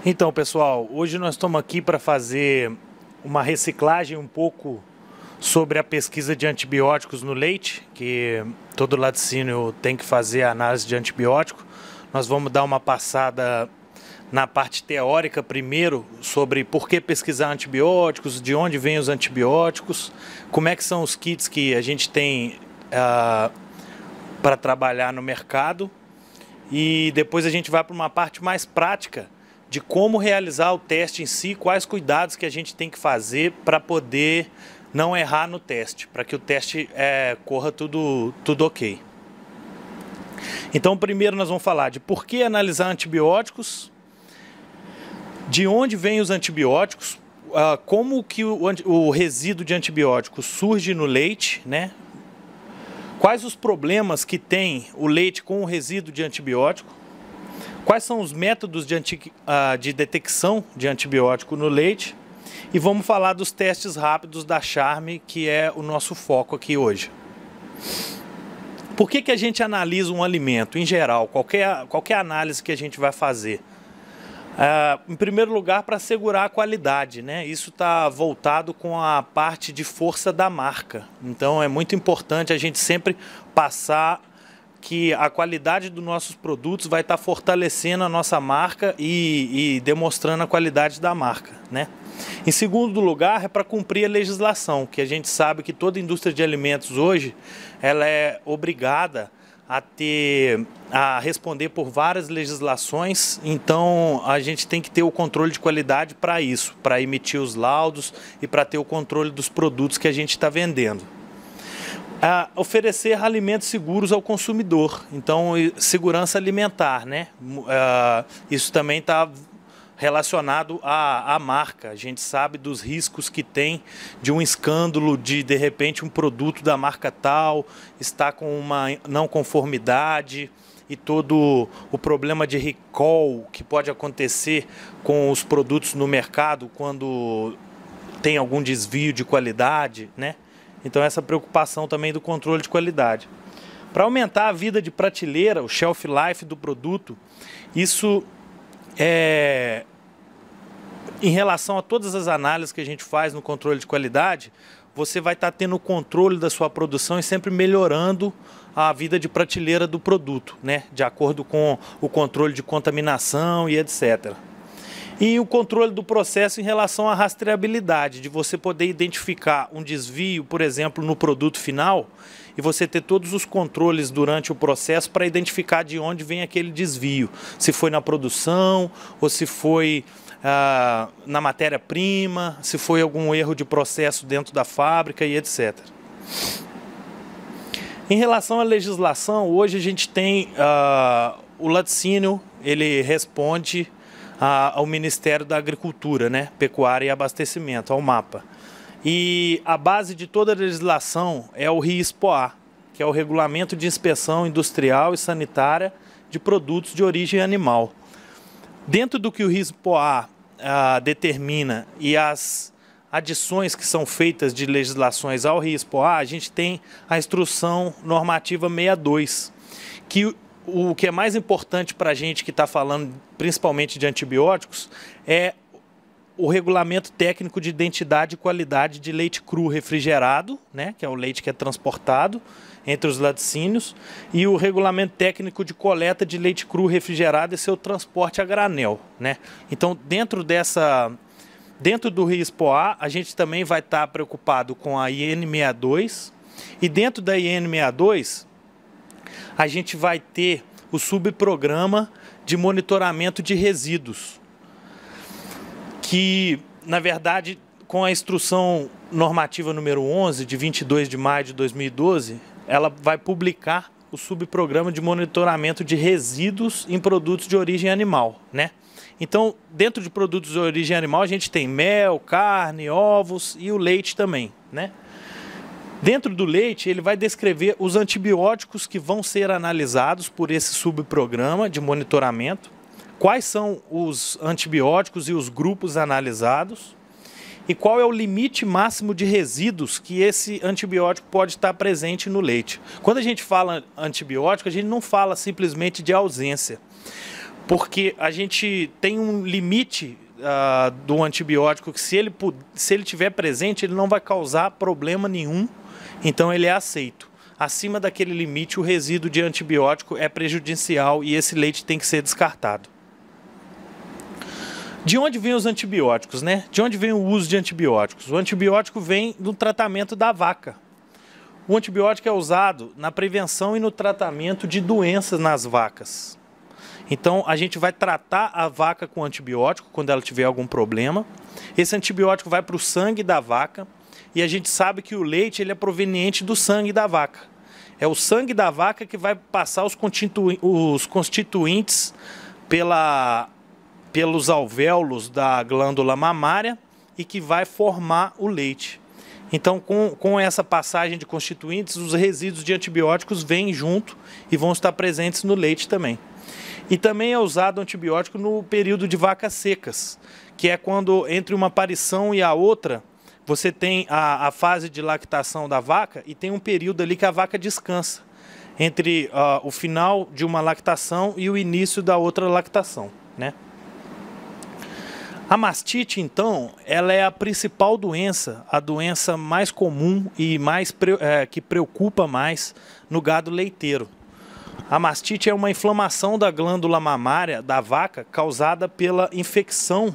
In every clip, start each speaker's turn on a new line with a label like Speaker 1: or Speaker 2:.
Speaker 1: Então, pessoal, hoje nós estamos aqui para fazer uma reciclagem um pouco sobre a pesquisa de antibióticos no leite, que todo laticínio tem que fazer a análise de antibiótico. Nós vamos dar uma passada na parte teórica primeiro sobre por que pesquisar antibióticos, de onde vêm os antibióticos, como é que são os kits que a gente tem para trabalhar no mercado, e depois a gente vai para uma parte mais prática de como realizar o teste em si, quais cuidados que a gente tem que fazer para poder não errar no teste, para que o teste corra tudo ok. Então, primeiro nós vamos falar de por que analisar antibióticos, de onde vêm os antibióticos, como que o resíduo de antibióticos surge no leite, né? Quais os problemas que tem o leite com o resíduo de antibiótico, quais são os métodos de detecção de antibiótico no leite, e vamos falar dos testes rápidos da Charme, que é o nosso foco aqui hoje. Por que a gente analisa um alimento em geral, qualquer análise que a gente vai fazer? Em primeiro lugar, para assegurar a qualidade, né? Isso está voltado com a parte de força da marca. Então é muito importante a gente sempre passar que a qualidade dos nossos produtos vai estar fortalecendo a nossa marca e demonstrando a qualidade da marca, né? Em segundo lugar, é para cumprir a legislação, que a gente sabe que toda indústria de alimentos hoje ela é obrigada a responder por várias legislações. Então a gente tem que ter o controle de qualidade para isso, para emitir os laudos e para ter o controle dos produtos que a gente está vendendo. Oferecer alimentos seguros ao consumidor, então segurança alimentar, né? Isso também está relacionado à marca. A gente sabe dos riscos que tem de um escândalo, de repente um produto da marca tal está com uma não conformidade, e todo o problema de recall que pode acontecer com os produtos no mercado quando tem algum desvio de qualidade, né? Então essa preocupação também do controle de qualidade. Para aumentar a vida de prateleira, o shelf life do produto, isso em relação a todas as análises que a gente faz no controle de qualidade, você vai estar tendo o controle da sua produção e sempre melhorando a vida de prateleira do produto, né? De acordo com o controle de contaminação e etc. E o controle do processo em relação à rastreabilidade, de você poder identificar um desvio, por exemplo, no produto final, e você ter todos os controles durante o processo para identificar de onde vem aquele desvio. Se foi na produção, ou se foi na matéria-prima, se foi algum erro de processo dentro da fábrica e etc. Em relação à legislação, hoje a gente tem o laticínio, ele responde ao Ministério da Agricultura, né? Pecuária e Abastecimento, ao MAPA. E a base de toda a legislação é o RISPOA, que é o Regulamento de Inspeção Industrial e Sanitária de Produtos de Origem Animal. Dentro do que o RISPOA determina e as adições que são feitas de legislações ao RISPOA, a gente tem a Instrução Normativa 62, que o que é mais importante para a gente que está falando principalmente de antibióticos é o Regulamento Técnico de Identidade e Qualidade de Leite Cru Refrigerado, né, que é o leite que é transportado entre os laticínios, e o Regulamento Técnico de Coleta de Leite Cru Refrigerado e seu transporte a granel, né? Então, dentro do RISPOA, a gente também vai estar preocupado com a IN 62, e dentro da IN 62, a gente vai ter o subprograma de monitoramento de resíduos, que, na verdade, com a Instrução Normativa número 11, de 22 de maio de 2012, ela vai publicar o subprograma de monitoramento de resíduos em produtos de origem animal, né? Então, dentro de produtos de origem animal, a gente tem mel, carne, ovos e o leite também, né? Dentro do leite, ele vai descrever os antibióticos que vão ser analisados por esse subprograma de monitoramento, quais são os antibióticos e os grupos analisados, e qual é o limite máximo de resíduos que esse antibiótico pode estar presente no leite. Quando a gente fala antibiótico, a gente não fala simplesmente de ausência. porque a gente tem um limite do antibiótico que se ele estiver presente, ele não vai causar problema nenhum, então ele é aceito. Acima daquele limite, o resíduo de antibiótico é prejudicial e esse leite tem que ser descartado. De onde vêm os antibióticos, né? De onde vem o uso de antibióticos? O antibiótico vem do tratamento da vaca. O antibiótico é usado na prevenção e no tratamento de doenças nas vacas. Então, a gente vai tratar a vaca com antibiótico quando ela tiver algum problema. Esse antibiótico vai para o sangue da vaca e a gente sabe que o leite ele é proveniente do sangue da vaca. É o sangue da vaca que vai passar os constituintes pelos alvéolos da glândula mamária e que vai formar o leite. Então, com essa passagem de constituintes, os resíduos de antibióticos vêm junto e vão estar presentes no leite também. E também é usado antibiótico no período de vacas secas, que é quando entre uma aparição e a outra, você tem a fase de lactação da vaca e tem um período ali que a vaca descansa, entre o final de uma lactação e o início da outra lactação, né? A mastite, então, ela é a principal doença, a doença mais comum e que preocupa mais no gado leiteiro. A mastite é uma inflamação da glândula mamária da vaca causada pela infecção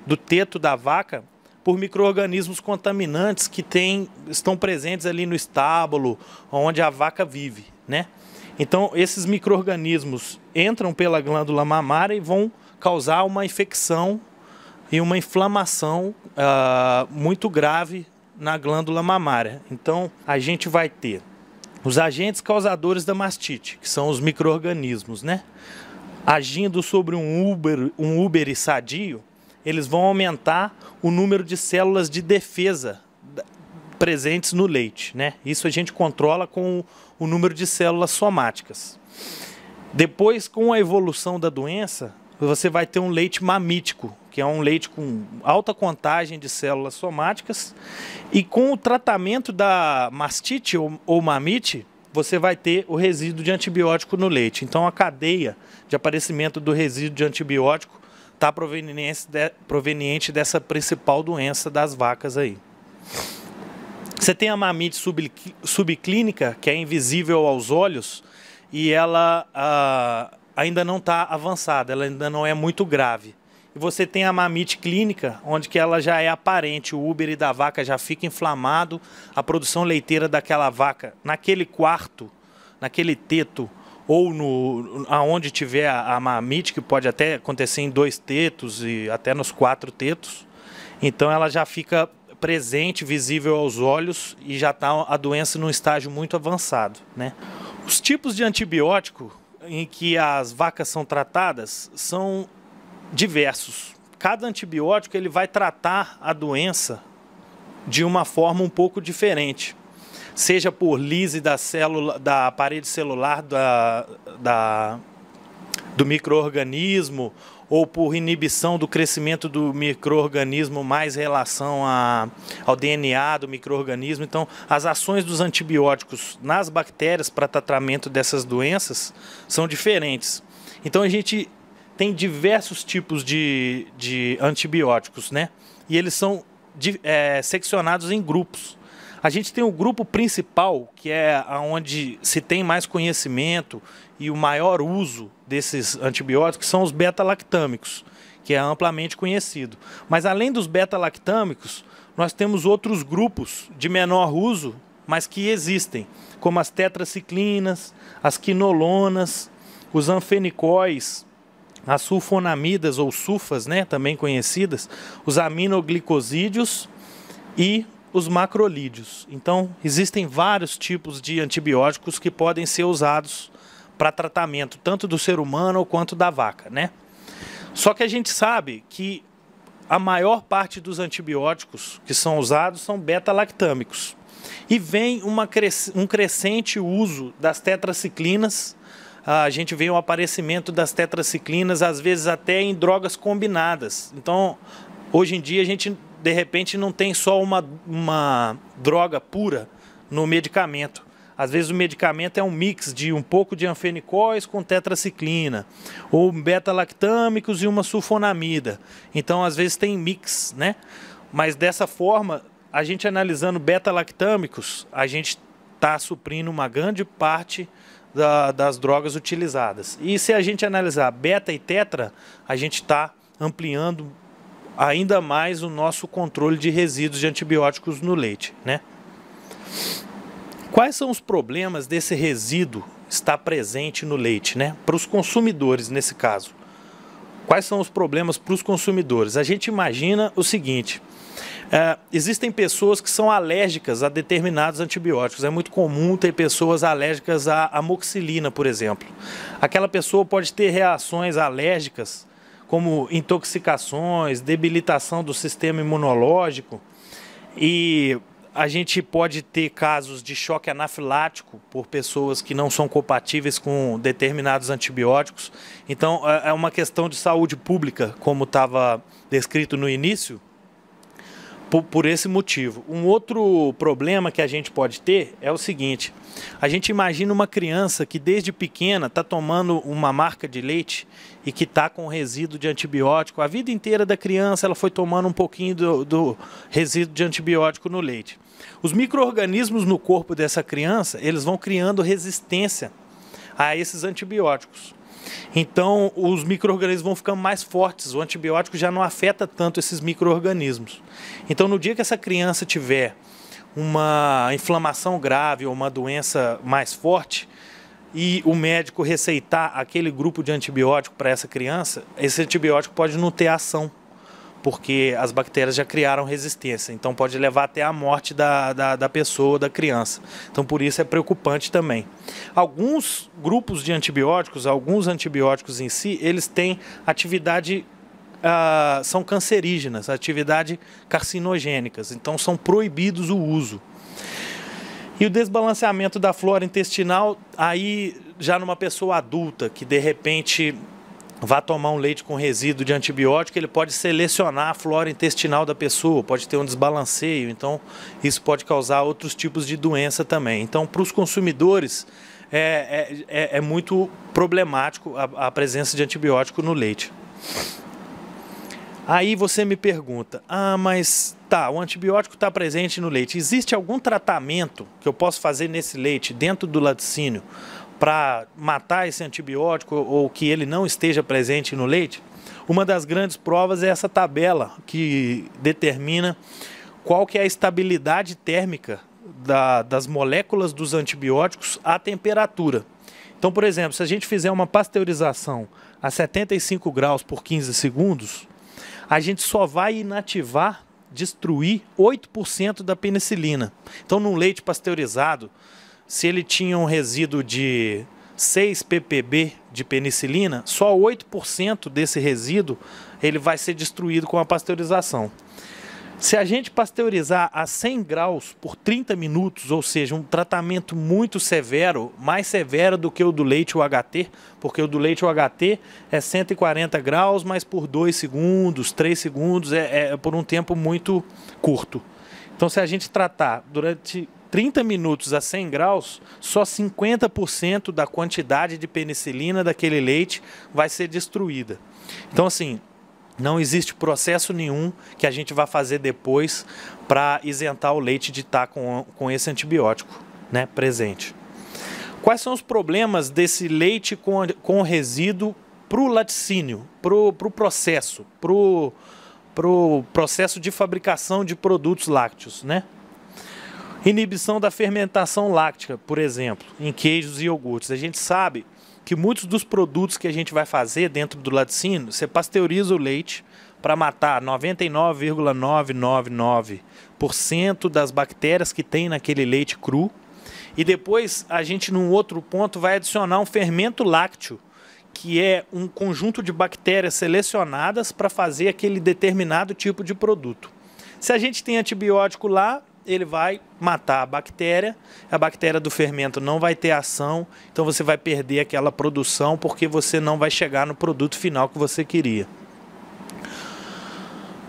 Speaker 1: do teto da vaca por micro-organismos contaminantes que estão presentes ali no estábulo onde a vaca vive, né? Então, esses micro-organismos entram pela glândula mamária e vão causar uma infecção e uma inflamação muito grave na glândula mamária. Então, a gente vai ter os agentes causadores da mastite, que são os micro-organismos, né? Agindo sobre um úbere sadio, eles vão aumentar o número de células de defesa presentes no leite, né? Isso a gente controla com o número de células somáticas. Depois, com a evolução da doença, você vai ter um leite mamítico, que é um leite com alta contagem de células somáticas, e com o tratamento da mastite ou mamite, você vai ter o resíduo de antibiótico no leite. Então, a cadeia de aparecimento do resíduo de antibiótico está proveniente dessa principal doença das vacas aí. Você tem a mamite subclínica, que é invisível aos olhos, e ela ainda não está avançada, ela ainda não é muito grave. E você tem a mamite clínica, onde que ela já é aparente, o úbere da vaca já fica inflamado, a produção leiteira daquela vaca, naquele quarto, naquele teto, ou aonde tiver a mamite, que pode até acontecer em 2 tetos e até nos 4 tetos, então ela já fica presente, visível aos olhos e já está a doença num estágio muito avançado, né? Os tipos de antibiótico em que as vacas são tratadas são diversos. Cada antibiótico ele vai tratar a doença de uma forma um pouco diferente, seja por lise da parede celular do micro-organismo ou por inibição do crescimento do micro-organismo mais relação ao DNA do micro-organismo. Então, as ações dos antibióticos nas bactérias para tratamento dessas doenças são diferentes. Então, a gente tem diversos tipos de antibióticos, né? E eles são seccionados em grupos. A gente tem o grupo principal, que é onde se tem mais conhecimento e o maior uso desses antibióticos, que são os beta-lactâmicos, que é amplamente conhecido. Mas além dos beta-lactâmicos, nós temos outros grupos de menor uso, mas que existem, como as tetraciclinas, as quinolonas, os anfenicóis, as sulfonamidas ou sulfas, né, também conhecidas, os aminoglicosídeos e os macrolídeos. Então, existem vários tipos de antibióticos que podem ser usados para tratamento, tanto do ser humano quanto da vaca, né? Só que a gente sabe que a maior parte dos antibióticos que são usados são beta-lactâmicos. E vem um crescente uso das tetraciclinas. A gente vê o aparecimento das tetraciclinas, às vezes até em drogas combinadas. Então, hoje em dia, a gente, de repente, não tem só uma droga pura no medicamento. Às vezes o medicamento é um mix de um pouco de anfenicóis com tetraciclina, ou beta-lactâmicos e uma sulfonamida. Então, às vezes tem mix, né? Mas dessa forma, a gente analisando beta-lactâmicos, a gente está suprindo uma grande parte das drogas utilizadas. E se a gente analisar beta e tetra, a gente está ampliando ainda mais o nosso controle de resíduos de antibióticos no leite, né? Quais são os problemas desse resíduo estar presente no leite, né? Para os consumidores, nesse caso. Quais são os problemas para os consumidores? A gente imagina o seguinte: existem pessoas que são alérgicas a determinados antibióticos. É muito comum ter pessoas alérgicas à amoxicilina, por exemplo. Aquela pessoa pode ter reações alérgicas, como intoxicações, debilitação do sistema imunológico, e a gente pode ter casos de choque anafilático por pessoas que não são compatíveis com determinados antibióticos. Então, é uma questão de saúde pública, como estava descrito no início, por esse motivo. Um outro problema que a gente pode ter é o seguinte: a gente imagina uma criança que desde pequena está tomando uma marca de leite e que está com resíduo de antibiótico. A vida inteira da criança ela foi tomando um pouquinho do resíduo de antibiótico no leite. Os micro-organismos no corpo dessa criança, eles vão criando resistência a esses antibióticos. Então, os micro-organismos vão ficando mais fortes, o antibiótico já não afeta tanto esses micro-organismos. Então, no dia que essa criança tiver uma inflamação grave ou uma doença mais forte e o médico receitar aquele grupo de antibiótico para essa criança, esse antibiótico pode não ter ação, porque as bactérias já criaram resistência. Então, pode levar até a morte da pessoa, da criança. Então, por isso é preocupante também. Alguns grupos de antibióticos, alguns antibióticos em si, eles têm atividade, são cancerígenas, atividade carcinogênicas. Então, são proibidos o uso. E o desbalanceamento da flora intestinal, aí já numa pessoa adulta, que de repente vá tomar um leite com resíduo de antibiótico, ele pode selecionar a flora intestinal da pessoa, pode ter um desbalanceio, então isso pode causar outros tipos de doença também. Então, para os consumidores, é muito problemático a presença de antibiótico no leite. Aí você me pergunta, mas tá, o antibiótico está presente no leite, existe algum tratamento que eu posso fazer nesse leite, dentro do laticínio, para matar esse antibiótico ou que ele não esteja presente no leite? Uma das grandes provas é essa tabela que determina qual que é a estabilidade térmica das moléculas dos antibióticos à temperatura. Então, por exemplo, se a gente fizer uma pasteurização a 75 graus por 15 segundos, a gente só vai inativar, destruir 8% da penicilina. Então, num leite pasteurizado, se ele tinha um resíduo de 6 ppb de penicilina, só 8% desse resíduo ele vai ser destruído com a pasteurização. Se a gente pasteurizar a 100 graus por 30 minutos, ou seja, um tratamento muito severo, mais severo do que o do leite UHT, porque o do leite UHT é 140 graus, mas por 2 segundos, 3 segundos, é por um tempo muito curto. Então, se a gente tratar durante 30 minutos a 100 graus, só 50% da quantidade de penicilina daquele leite vai ser destruída. Então, assim, não existe processo nenhum que a gente vá fazer depois para isentar o leite de estar com esse antibiótico, né, presente. Quais são os problemas desse leite com resíduo para o laticínio, para o processo, para o processo de fabricação de produtos lácteos, né? Inibição da fermentação láctea, por exemplo, em queijos e iogurtes. A gente sabe que muitos dos produtos que a gente vai fazer dentro do laticínio, você pasteuriza o leite para matar 99,999% das bactérias que tem naquele leite cru. E depois a gente, num outro ponto, vai adicionar um fermento lácteo, que é um conjunto de bactérias selecionadas para fazer aquele determinado tipo de produto. Se a gente tem antibiótico lá, ele vai matar a bactéria do fermento não vai ter ação, então você vai perder aquela produção porque você não vai chegar no produto final que você queria.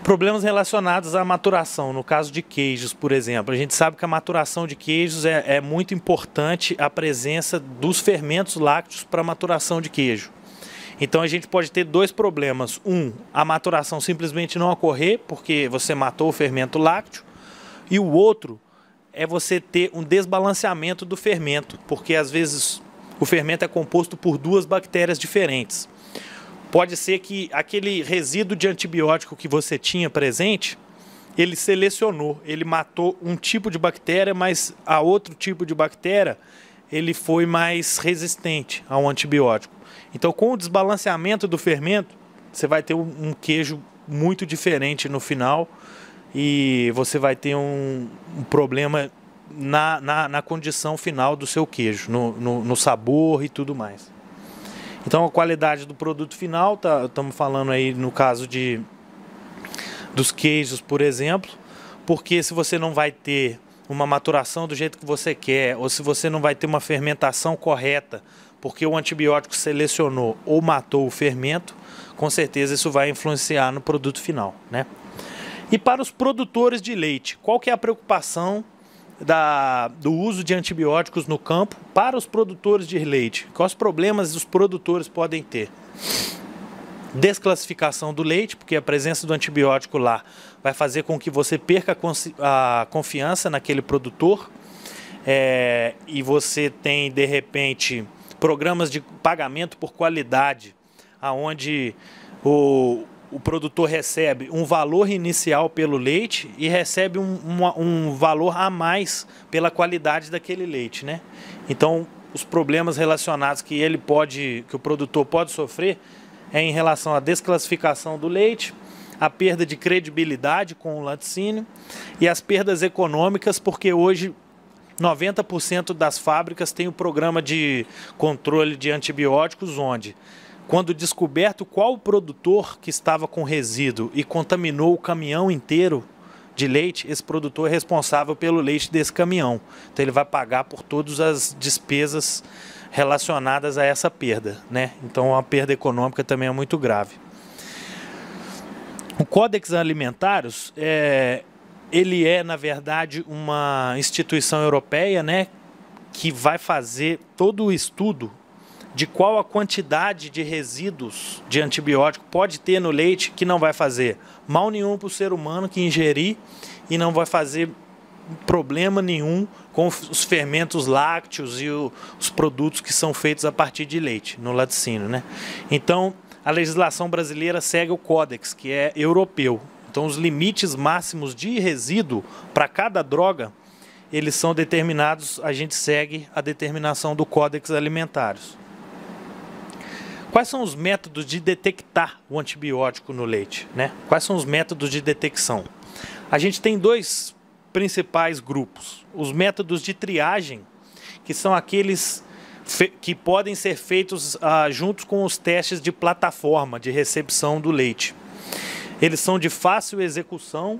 Speaker 1: Problemas relacionados à maturação, no caso de queijos, por exemplo. A gente sabe que a maturação de queijos é muito importante a presença dos fermentos lácteos para a maturação de queijo. Então a gente pode ter dois problemas. Um, a maturação simplesmente não ocorrer porque você matou o fermento lácteo. E o outro é você ter um desbalanceamento do fermento, porque às vezes o fermento é composto por duas bactérias diferentes. Pode ser que aquele resíduo de antibiótico que você tinha presente, ele selecionou, ele matou um tipo de bactéria, mas a outro tipo de bactéria, ele foi mais resistente ao antibiótico. Então, com o desbalanceamento do fermento, você vai ter um queijo muito diferente no final e você vai ter um problema na condição final do seu queijo, no sabor e tudo mais. Então a qualidade do produto final, estamos falando aí no caso dos queijos, por exemplo, porque se você não vai ter uma maturação do jeito que você quer, ou se você não vai ter uma fermentação correta, porque o antibiótico selecionou ou matou o fermento, com certeza isso vai influenciar no produto final, né? E para os produtores de leite, qual que é a preocupação do uso de antibióticos no campo para os produtores de leite? Quais problemas os produtores podem ter? Desclassificação do leite, porque a presença do antibiótico lá vai fazer com que você perca a confiança naquele produtor, e você tem, de repente, programas de pagamento por qualidade, onde o produtor recebe um valor inicial pelo leite e recebe um valor a mais pela qualidade daquele leite, né? Então, os problemas relacionados que o produtor pode sofrer é em relação à desclassificação do leite, a perda de credibilidade com o laticínio e as perdas econômicas, porque hoje 90% das fábricas têm o programa de controle de antibióticos, onde quando descoberto qual o produtor que estava com resíduo e contaminou o caminhão inteiro de leite, esse produtor é responsável pelo leite desse caminhão. Então ele vai pagar por todas as despesas relacionadas a essa perda, né? Então a perda econômica também é muito grave. O Codex Alimentários ele é, na verdade, uma instituição europeia, né, que vai fazer todo o estudo de qual a quantidade de resíduos de antibiótico pode ter no leite, que não vai fazer mal nenhum para o ser humano que ingerir e não vai fazer problema nenhum com os fermentos lácteos e os produtos que são feitos a partir de leite, no laticínio, né? Então, a legislação brasileira segue o Códex, que é europeu. Então, os limites máximos de resíduo para cada droga, eles são determinados, a gente segue a determinação do Códex Alimentários. Quais são os métodos de detectar o antibiótico no leite, né? Quais são os métodos de detecção? A gente tem dois principais grupos. Os métodos de triagem, que são aqueles que podem ser feitos juntos com os testes de plataforma de recepção do leite. Eles são de fácil execução,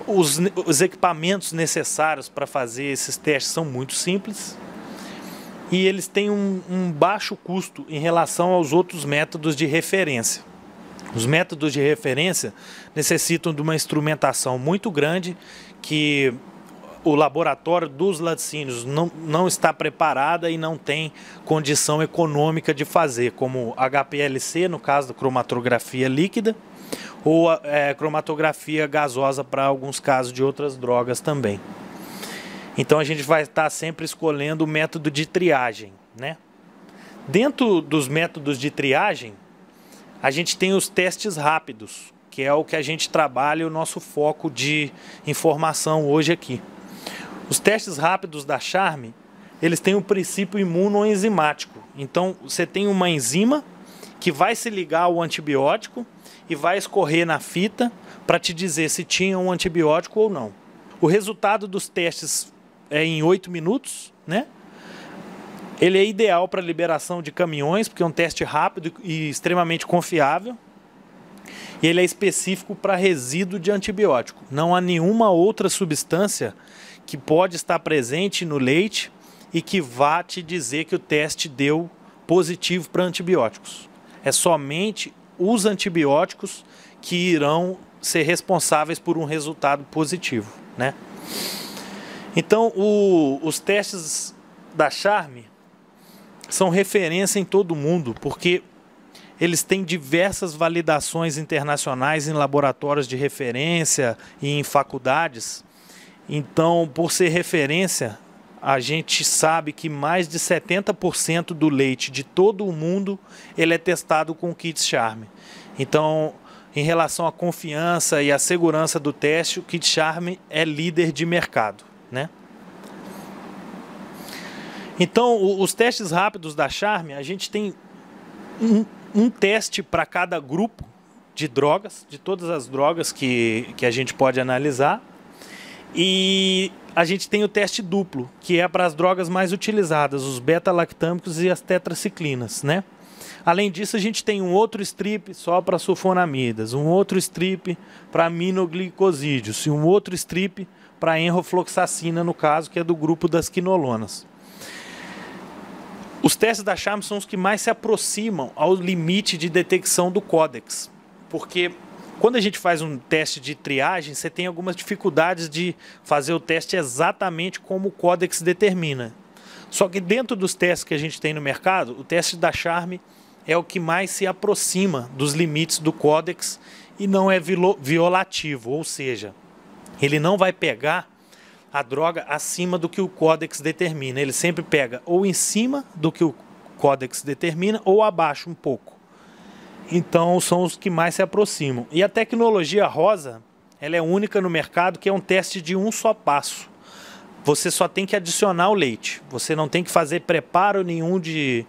Speaker 1: os equipamentos necessários para fazer esses testes são muito simples e eles têm um baixo custo em relação aos outros métodos de referência. Os métodos de referência necessitam de uma instrumentação muito grande que o laboratório dos laticínios não está preparada e não tem condição econômica de fazer, como HPLC, no caso da cromatografia líquida, ou cromatografia gasosa para alguns casos de outras drogas também. Então a gente vai estar sempre escolhendo o método de triagem, né? Dentro dos métodos de triagem, a gente tem os testes rápidos, que é o que a gente trabalha, o nosso foco de informação hoje aqui. Os testes rápidos da Charme, eles têm um princípio imunoenzimático. Então você tem uma enzima que vai se ligar ao antibiótico e vai escorrer na fita para te dizer se tinha um antibiótico ou não. O resultado dos testes é em 8 minutos, né? Ele é ideal para liberação de caminhões, porque é um teste rápido e extremamente confiável. E ele é específico para resíduo de antibiótico. Não há nenhuma outra substância que pode estar presente no leite e que vá te dizer que o teste deu positivo para antibióticos. É somente os antibióticos que irão ser responsáveis por um resultado positivo, né? Então, os testes da Charme são referência em todo o mundo, porque eles têm diversas validações internacionais em laboratórios de referência e em faculdades. Então, por ser referência, a gente sabe que mais de 70% do leite de todo o mundo ele é testado com kits Charme. Então, em relação à confiança e à segurança do teste, o kit Charme é líder de mercado, né? Então, os testes rápidos da Charme, a gente tem um teste para cada grupo de drogas, de todas as drogas que a gente pode analisar. E a gente tem o teste duplo, que é para as drogas mais utilizadas, os beta-lactâmicos e as tetraciclinas, né? Além disso, a gente tem um outro strip só para sulfonamidas, um outro strip para aminoglicosídeos e um outro strip para enrofloxacina, no caso, que é do grupo das quinolonas. Os testes da Charme são os que mais se aproximam ao limite de detecção do códex, porque quando a gente faz um teste de triagem, você tem algumas dificuldades de fazer o teste exatamente como o códex determina. Só que dentro dos testes que a gente tem no mercado, o teste da Charme é o que mais se aproxima dos limites do códex e não é violativo, ou seja, ele não vai pegar a droga acima do que o códex determina. Ele sempre pega ou em cima do que o códex determina ou abaixo um pouco. Então são os que mais se aproximam. E a tecnologia rosa, ela é única no mercado, que é um teste de um só passo. Você só tem que adicionar o leite. Você não tem que fazer preparo nenhum de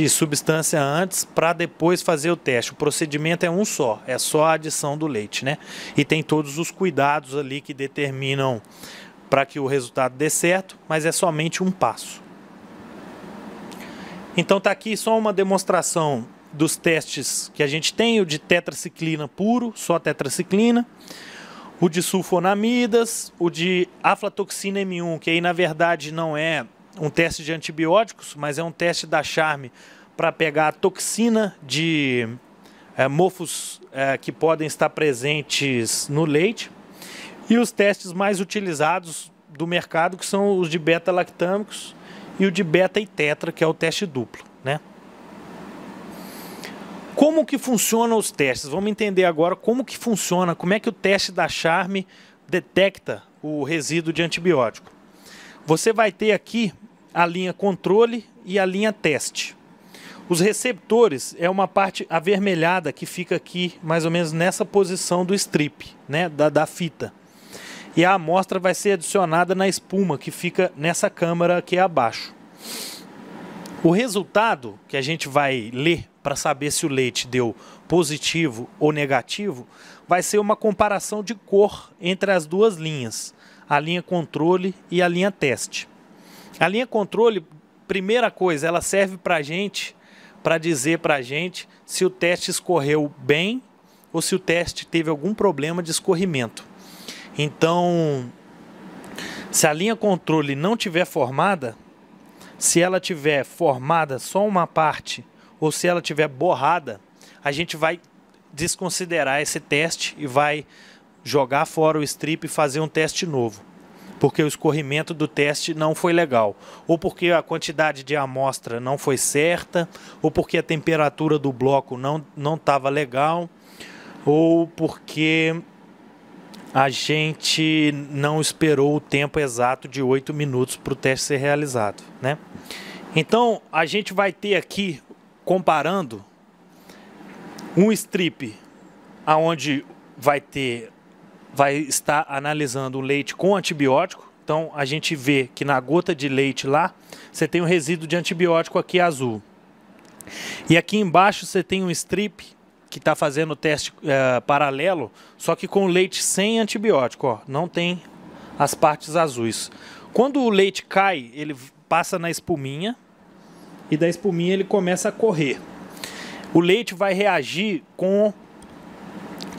Speaker 1: substância antes para depois fazer o teste. O procedimento é um só, é só a adição do leite, né? E tem todos os cuidados ali que determinam para que o resultado dê certo, mas é somente um passo. Então está aqui só uma demonstração dos testes que a gente tem, o de tetraciclina puro, só tetraciclina, o de sulfonamidas, o de aflatoxina M1, que aí na verdade não é um teste de antibióticos, mas é um teste da Charme para pegar a toxina de mofos que podem estar presentes no leite. E os testes mais utilizados do mercado, que são os de beta-lactâmicos e o de beta e tetra, que é o teste duplo, né? Como que funcionam os testes? Vamos entender agora como que funciona, como é que o teste da Charme detecta o resíduo de antibiótico. Você vai ter aqui a linha controle e a linha teste. Os receptores é uma parte avermelhada que fica aqui, mais ou menos nessa posição do strip, né, da fita. E a amostra vai ser adicionada na espuma, que fica nessa câmara aqui abaixo. O resultado que a gente vai ler para saber se o leite deu positivo ou negativo vai ser uma comparação de cor entre as duas linhas, a linha controle e a linha teste. A linha controle, primeira coisa, ela serve para a gente, para dizer para a gente se o teste escorreu bem ou se o teste teve algum problema de escorrimento. Então, se a linha controle não tiver formada, se ela tiver formada só uma parte ou se ela tiver borrada, a gente vai desconsiderar esse teste e vai jogar fora o strip e fazer um teste novo, porque o escorrimento do teste não foi legal, ou porque a quantidade de amostra não foi certa, ou porque a temperatura do bloco não estava legal, ou porque a gente não esperou o tempo exato de 8 minutos para o teste ser realizado, né? Então, a gente vai ter aqui, comparando, um strip onde vai estar analisando o leite com antibiótico. Então, a gente vê que na gota de leite lá, você tem um resíduo de antibiótico aqui azul. E aqui embaixo você tem um strip que está fazendo o teste paralelo, só que com leite sem antibiótico, ó, não tem as partes azuis. Quando o leite cai, ele passa na espuminha e da espuminha ele começa a correr. O leite vai reagir com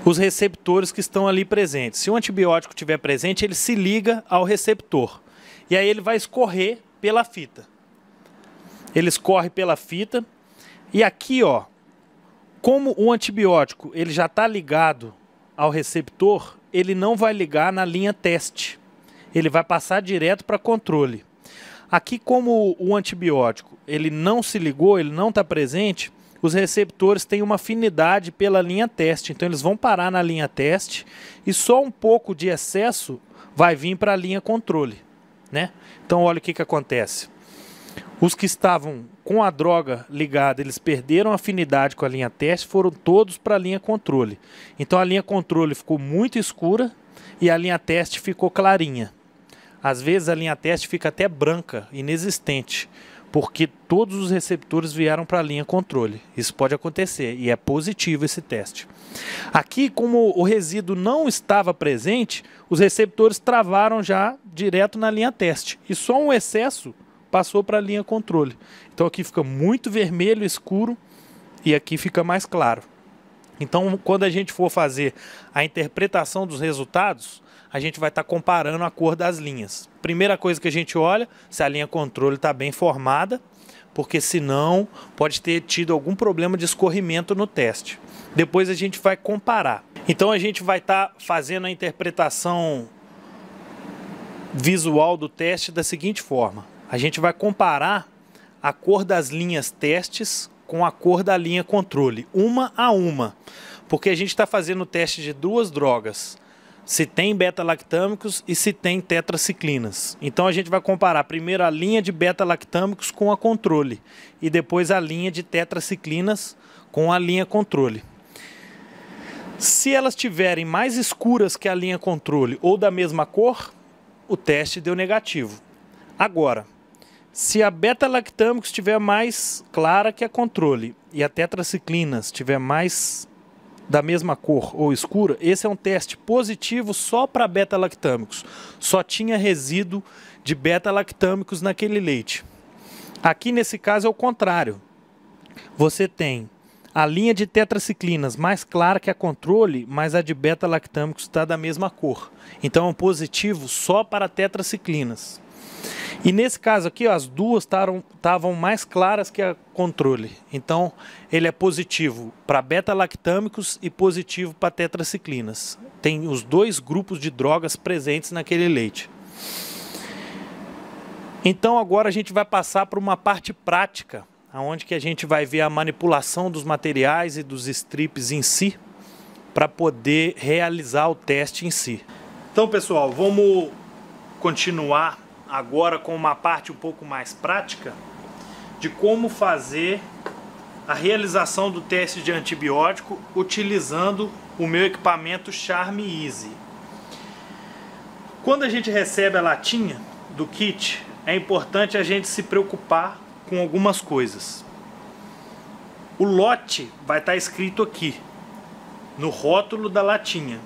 Speaker 1: os receptores que estão ali presentes. Se o antibiótico estiver presente, ele se liga ao receptor e aí ele vai escorrer pela fita. Ele escorre pela fita e aqui, ó, como o antibiótico ele já está ligado ao receptor, ele não vai ligar na linha teste. Ele vai passar direto para controle. Aqui, como o antibiótico ele não se ligou, ele não está presente, os receptores têm uma afinidade pela linha teste. Então eles vão parar na linha teste e só um pouco de excesso vai vir para a linha controle, né? Então olha o que acontece. Os que estavam com a droga ligada, eles perderam a afinidade com a linha teste, foram todos para a linha controle. Então a linha controle ficou muito escura e a linha teste ficou clarinha. Às vezes a linha teste fica até branca, inexistente, porque todos os receptores vieram para a linha controle. Isso pode acontecer e é positivo esse teste. Aqui, como o resíduo não estava presente, os receptores travaram já direto na linha teste e só um excesso passou para a linha controle. Então aqui fica muito vermelho escuro e aqui fica mais claro. Então, quando a gente for fazer a interpretação dos resultados, a gente vai estar comparando a cor das linhas. Primeira coisa que a gente olha, se a linha controle está bem formada, porque senão pode ter tido algum problema de escorrimento no teste. Depois a gente vai comparar. Então a gente vai estar fazendo a interpretação visual do teste da seguinte forma. A gente vai comparar a cor das linhas testes com a cor da linha controle, uma a uma, porque a gente está fazendo o teste de duas drogas, se tem beta-lactâmicos e se tem tetraciclinas. Então a gente vai comparar primeiro a linha de beta-lactâmicos com a controle e depois a linha de tetraciclinas com a linha controle. Se elas tiverem mais escuras que a linha controle ou da mesma cor, o teste deu negativo. Agora, se a beta-lactâmicos estiver mais clara que a controle e a tetraciclina estiver mais da mesma cor ou escura, esse é um teste positivo só para beta-lactâmicos. Só tinha resíduo de beta-lactâmicos naquele leite. Aqui nesse caso é o contrário. Você tem a linha de tetraciclinas mais clara que a controle, mas a de beta-lactâmicos está da mesma cor. Então é um positivo só para tetraciclinas. E nesse caso aqui, ó, as duas estavam mais claras que a controle. Então, ele é positivo para beta-lactâmicos e positivo para tetraciclinas. Tem os dois grupos de drogas presentes naquele leite. Então, agora a gente vai passar para uma parte prática, onde que a gente vai ver a manipulação dos materiais e dos strips em si, para poder realizar o teste em si. Então, pessoal, vamos continuar agora com uma parte um pouco mais prática de como fazer a realização do teste de antibiótico utilizando o meu equipamento Charme Easy. Quando a gente recebe a latinha do kit, é importante a gente se preocupar com algumas coisas. O lote vai estar escrito aqui no rótulo da latinha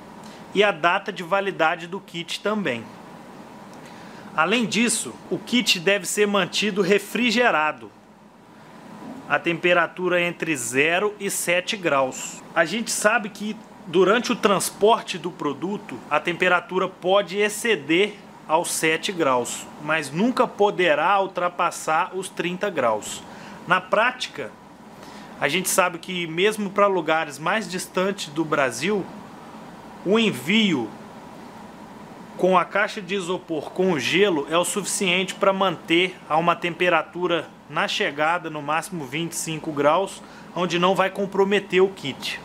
Speaker 1: e a data de validade do kit também. Além disso, o kit deve ser mantido refrigerado, a temperatura entre 0 e 7 graus. A gente sabe que durante o transporte do produto, a temperatura pode exceder aos 7 graus, mas nunca poderá ultrapassar os 30 graus. Na prática, a gente sabe que mesmo para lugares mais distantes do Brasil, o envio com a caixa de isopor com o gelo é o suficiente para manter a uma temperatura na chegada, no máximo 25 graus, onde não vai comprometer o kit.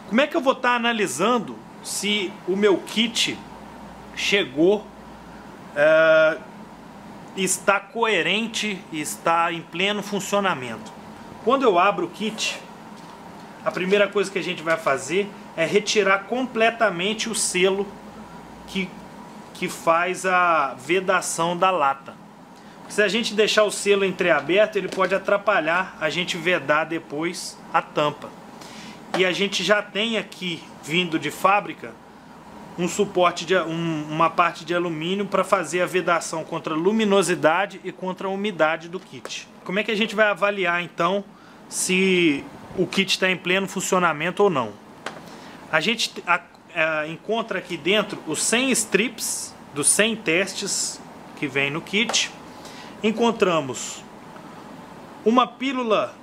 Speaker 1: Como é que eu vou estar analisando se o meu kit chegou, está coerente e está em pleno funcionamento? Quando eu abro o kit, a primeira coisa que a gente vai fazer é retirar completamente o selo que faz a vedação da lata. Porque se a gente deixar o selo entreaberto, ele pode atrapalhar a gente vedar depois a tampa. E a gente já tem aqui, vindo de fábrica, um suporte uma parte de alumínio para fazer a vedação contra a luminosidade e contra a umidade do kit. Como é que a gente vai avaliar então se o kit está em pleno funcionamento ou não? A gente encontra aqui dentro os 100 strips dos 100 testes que vem no kit. Encontramos uma pílula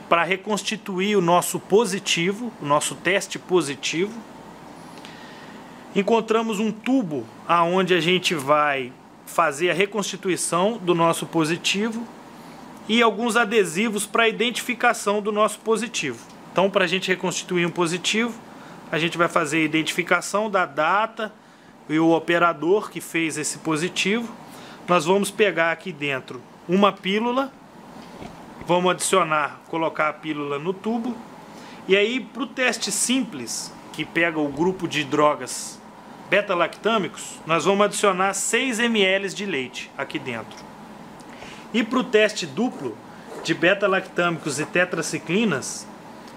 Speaker 1: para reconstituir o nosso positivo, o nosso teste positivo. Encontramos um tubo aonde a gente vai fazer a reconstituição do nosso positivo e alguns adesivos para identificação do nosso positivo. Então, para a gente reconstituir um positivo, a gente vai fazer a identificação da data e o operador que fez esse positivo. Nós vamos pegar aqui dentro uma pílula, vamos adicionar, colocar a pílula no tubo, e aí para o teste simples, que pega o grupo de drogas beta-lactâmicos, nós vamos adicionar 6 ml de leite aqui dentro. E para o teste duplo de beta-lactâmicos e tetraciclinas,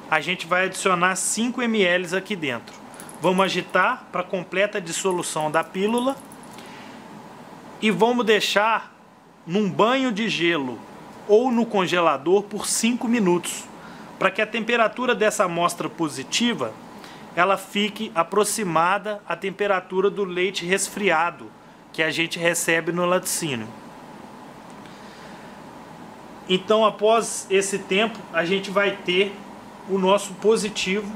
Speaker 1: a gente vai adicionar 5 ml aqui dentro. Vamos agitar para completa dissolução da pílula e vamos deixar num banho de gelo ou no congelador por 5 minutos, para que a temperatura dessa amostra positiva ela fique aproximada à temperatura do leite resfriado que a gente recebe no laticínio. Então, após esse tempo, a gente vai ter o nosso positivo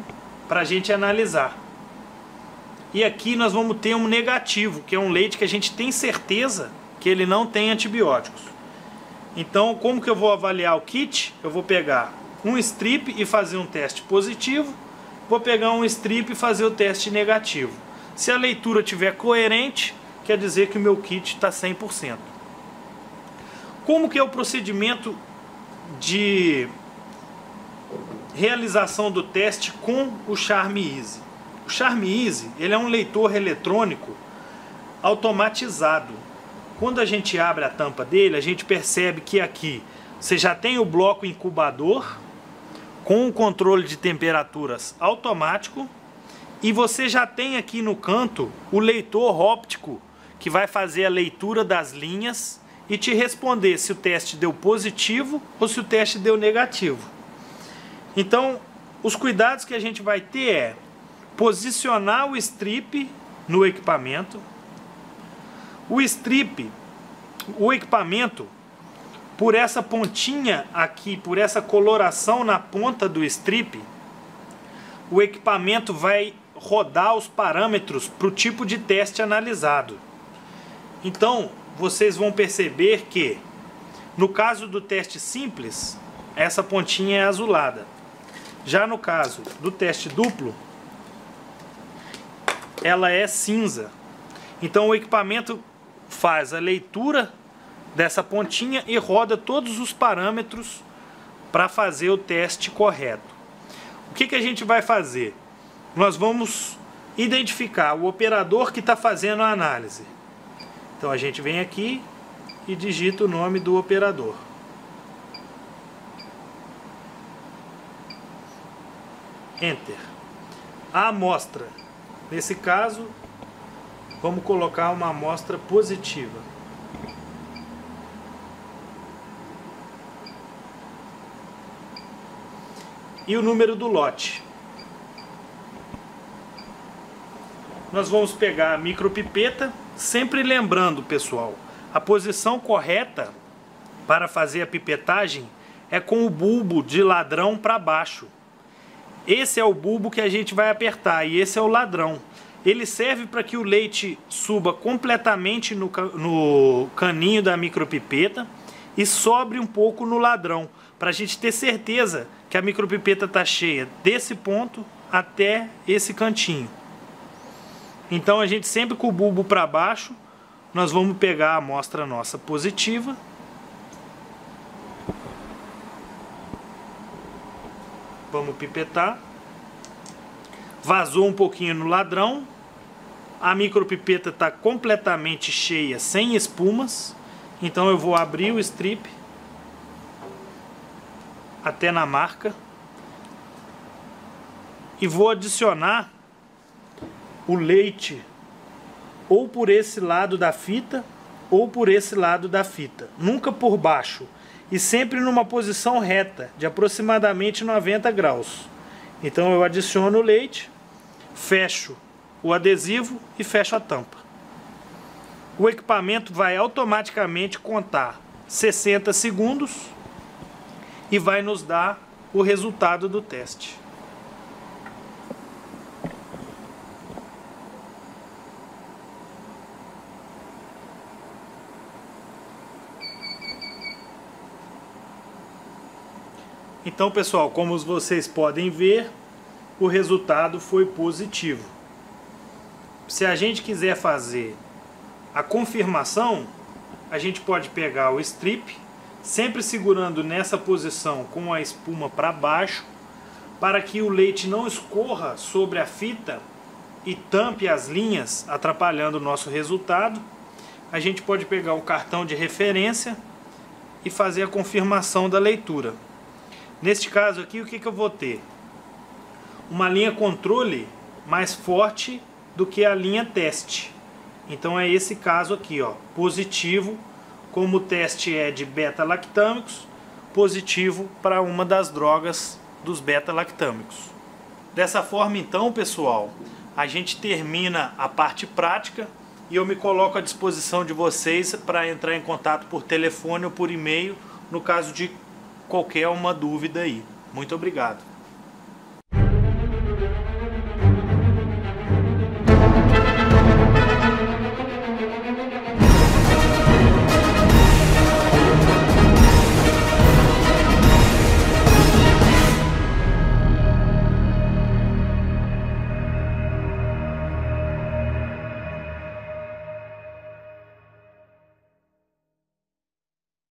Speaker 1: para a gente analisar. E aqui nós vamos ter um negativo, que é um leite que a gente tem certeza que ele não tem antibióticos. Então, como que eu vou avaliar o kit? Eu vou pegar um strip e fazer um teste positivo, vou pegar um strip e fazer o teste negativo. Se a leitura estiver coerente, quer dizer que o meu kit está 100%. Como que é o procedimento de realização do teste com o Charme Easy? O Charme Easy, ele é um leitor eletrônico automatizado. Quando a gente abre a tampa dele, a gente percebe que aqui você já tem o bloco incubador com o controle de temperaturas automático e você já tem aqui no canto o leitor óptico que vai fazer a leitura das linhas e te responder se o teste deu positivo ou se o teste deu negativo. Então, os cuidados que a gente vai ter é posicionar o strip no equipamento. O strip, o equipamento, por essa pontinha aqui, por essa coloração na ponta do strip, o equipamento vai rodar os parâmetros para o tipo de teste analisado. Então, vocês vão perceber que, no caso do teste simples, essa pontinha é azulada. Já no caso do teste duplo, ela é cinza. Então o equipamento faz a leitura dessa pontinha e roda todos os parâmetros para fazer o teste correto. O que a gente vai fazer? Nós vamos identificar o operador que está fazendo a análise. Então a gente vem aqui e digita o nome do operador. Enter. A amostra, nesse caso, vamos colocar uma amostra positiva. E o número do lote. Nós vamos pegar a micropipeta, sempre lembrando, pessoal, a posição correta para fazer a pipetagem é com o bulbo de ladrão para baixo. Esse é o bulbo que a gente vai apertar e esse é o ladrão. Ele serve para que o leite suba completamente no caninho da micropipeta e sobre um pouco no ladrão, para a gente ter certeza que a micropipeta está cheia desse ponto até esse cantinho. Então a gente sempre com o bulbo para baixo, nós vamos pegar a amostra nossa positiva. Vamos pipetar. Vazou um pouquinho no ladrão. A micropipeta está completamente cheia, sem espumas. Então eu vou abrir o strip até na marca e vou adicionar o leite ou por esse lado da fita ou por esse lado da fita, nunca por baixo e sempre numa posição reta de aproximadamente 90 graus. Então eu adiciono o leite, fecho o adesivo e fecho a tampa. O equipamento vai automaticamente contar 60 segundos e vai nos dar o resultado do teste. Então, pessoal, como vocês podem ver, o resultado foi positivo. Se a gente quiser fazer a confirmação, a gente pode pegar o strip, sempre segurando nessa posição com a espuma para baixo, para que o leite não escorra sobre a fita e tampe as linhas, atrapalhando o nosso resultado. A gente pode pegar o cartão de referência e fazer a confirmação da leitura. Neste caso aqui, o que eu vou ter? Uma linha controle mais forte do que a linha teste. Então é esse caso aqui, ó, positivo, como o teste é de beta-lactâmicos, positivo para uma das drogas dos beta-lactâmicos. Dessa forma então, pessoal, a gente termina a parte prática e eu me coloco à disposição de vocês para entrar em contato por telefone ou por e-mail, no caso de qualquer uma dúvida aí. Muito obrigado.